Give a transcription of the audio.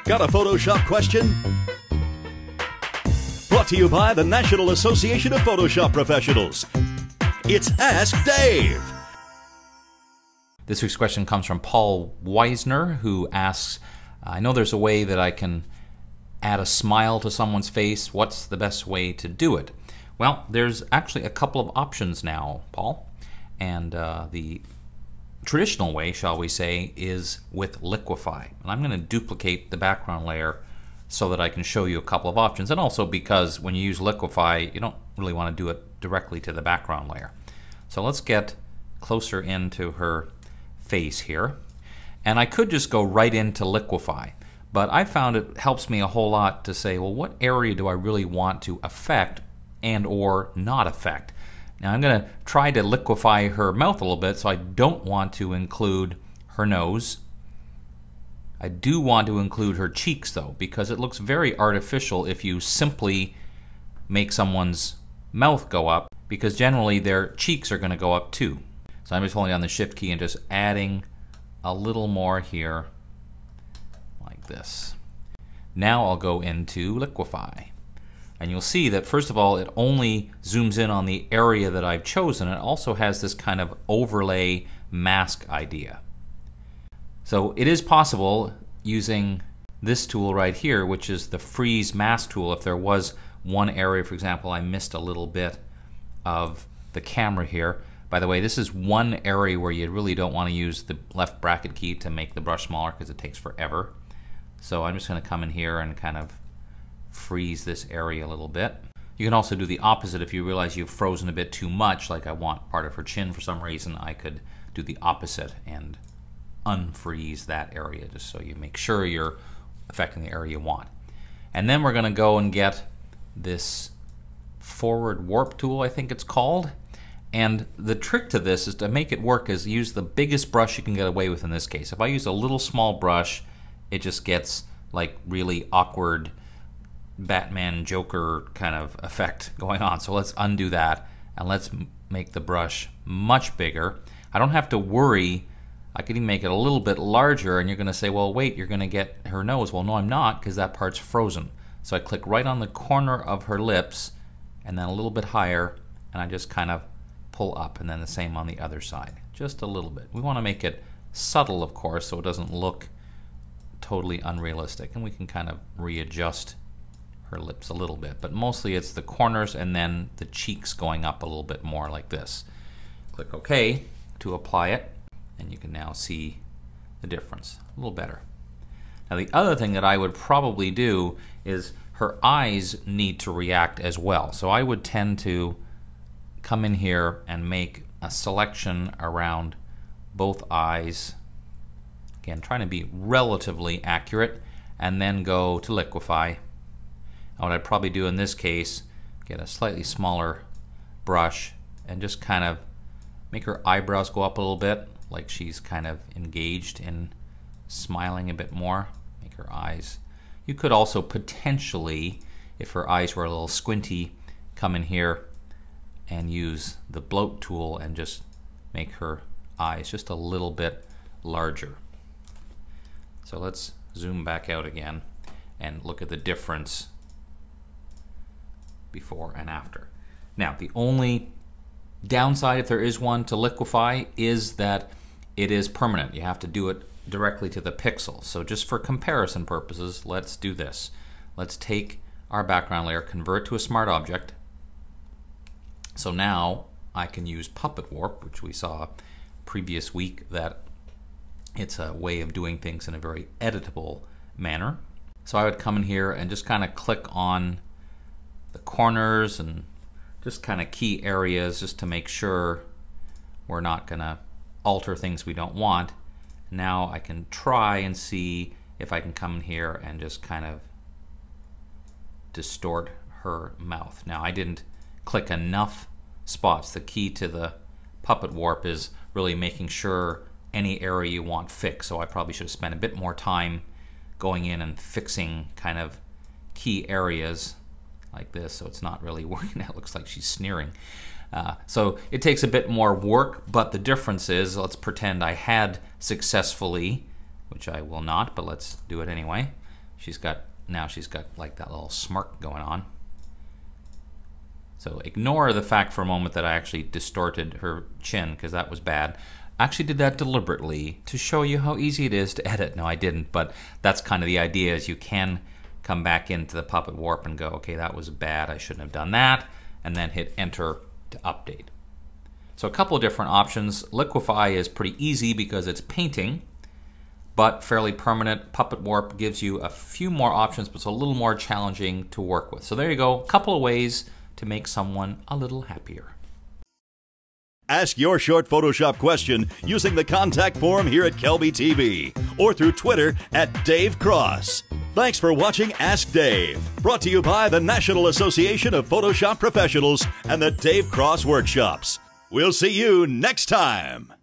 Got a Photoshop question? Brought to you by the National Association of Photoshop Professionals. It's Ask Dave. This week's question comes from Paul Weisner, who asks, I know there's a way that I can add a smile to someone's face. What's the best way to do it? Well, there's actually a couple of options now, Paul. And the traditional way, shall we say, is with Liquify. And I'm going to duplicate the background layer so that I can show you a couple of options. And also because when you use Liquify, you don't really want to do it directly to the background layer. So let's get closer into her face here. And I could just go right into Liquify. But I found it helps me a whole lot to say, well, what area do I really want to affect and or not affect? Now I'm going to try to liquefy her mouth a little bit, so I don't want to include her nose. I do want to include her cheeks though, because it looks very artificial if you simply make someone's mouth go up, because generally their cheeks are going to go up too. So I'm just holding down the Shift key and just adding a little more here, like this. Now I'll go into Liquify. And you'll see that first of all, it only zooms in on the area that I've chosen. It also has this kind of overlay mask idea. So it is possible using this tool right here, which is the freeze mask tool. If there was one area, for example, I missed a little bit of the camera here. By the way, this is one area where you really don't want to use the left bracket key to make the brush smaller because it takes forever. So I'm just going to come in here and kind of freeze this area a little bit. You can also do the opposite if you realize you've frozen a bit too much, like I want part of her chin for some reason. I could do the opposite and unfreeze that area just so you make sure you're affecting the area you want. And then we're going to go and get this forward warp tool, I think it's called. And the trick to this is to make it work is use the biggest brush you can get away with in this case. If I use a little small brush, it just gets like really awkward Batman Joker kind of effect going on. So let's undo that and let's make the brush much bigger. I don't have to worry. I can even make it a little bit larger, and you're going to say, well, wait, you're going to get her nose. Well, no, I'm not, because that part's frozen. So I click right on the corner of her lips and then a little bit higher, and I just kind of pull up, and then the same on the other side, just a little bit. We want to make it subtle, of course, so it doesn't look totally unrealistic, and we can kind of readjust her lips a little bit, but mostly it's the corners and then the cheeks going up a little bit more like this. Click OK to apply it, and you can now see the difference a little better. Now the other thing that I would probably do is her eyes need to react as well. So I would tend to come in here and make a selection around both eyes. Again, trying to be relatively accurate, and then go to Liquify. What I'd probably do in this case, get a slightly smaller brush and just kind of make her eyebrows go up a little bit, like she's kind of engaged in smiling a bit more. Make her eyes. You could also potentially, if her eyes were a little squinty, come in here and use the bloat tool and just make her eyes just a little bit larger. So let's zoom back out again and look at the difference before and after. Now, the only downside, if there is one, to Liquify is that it is permanent. You have to do it directly to the pixel. So just for comparison purposes, let's do this. Let's take our background layer, convert to a smart object. So now I can use Puppet Warp, which we saw previous week, that it's a way of doing things in a very editable manner. So I would come in here and just kind of click on the corners and just kind of key areas just to make sure we're not going to alter things we don't want. Now I can try and see if I can come in here and just kind of distort her mouth. Now I didn't click enough spots. The key to the Puppet Warp is really making sure any area you want fixed. So I probably should have spent a bit more time going in and fixing kind of key areas like this, so it's not really working. It looks like she's sneering. So it takes a bit more work, but the difference is, let's pretend I had successfully, which I will not, but let's do it anyway. Now she's got like that little smirk going on. So ignore the fact for a moment that I actually distorted her chin, because that was bad. I actually did that deliberately to show you how easy it is to edit. No, I didn't, but that's kind of the idea, is you can come back into the Puppet Warp and go, okay, that was bad, I shouldn't have done that, and then hit enter to update. So a couple of different options. Liquify is pretty easy because it's painting, but fairly permanent. Puppet Warp gives you a few more options, but it's a little more challenging to work with. So there you go, a couple of ways to make someone a little happier. Ask your short Photoshop question using the contact form here at Kelby TV or through Twitter at Dave Cross. Thanks for watching Ask Dave, brought to you by the National Association of Photoshop Professionals and the Dave Cross Workshops. We'll see you next time.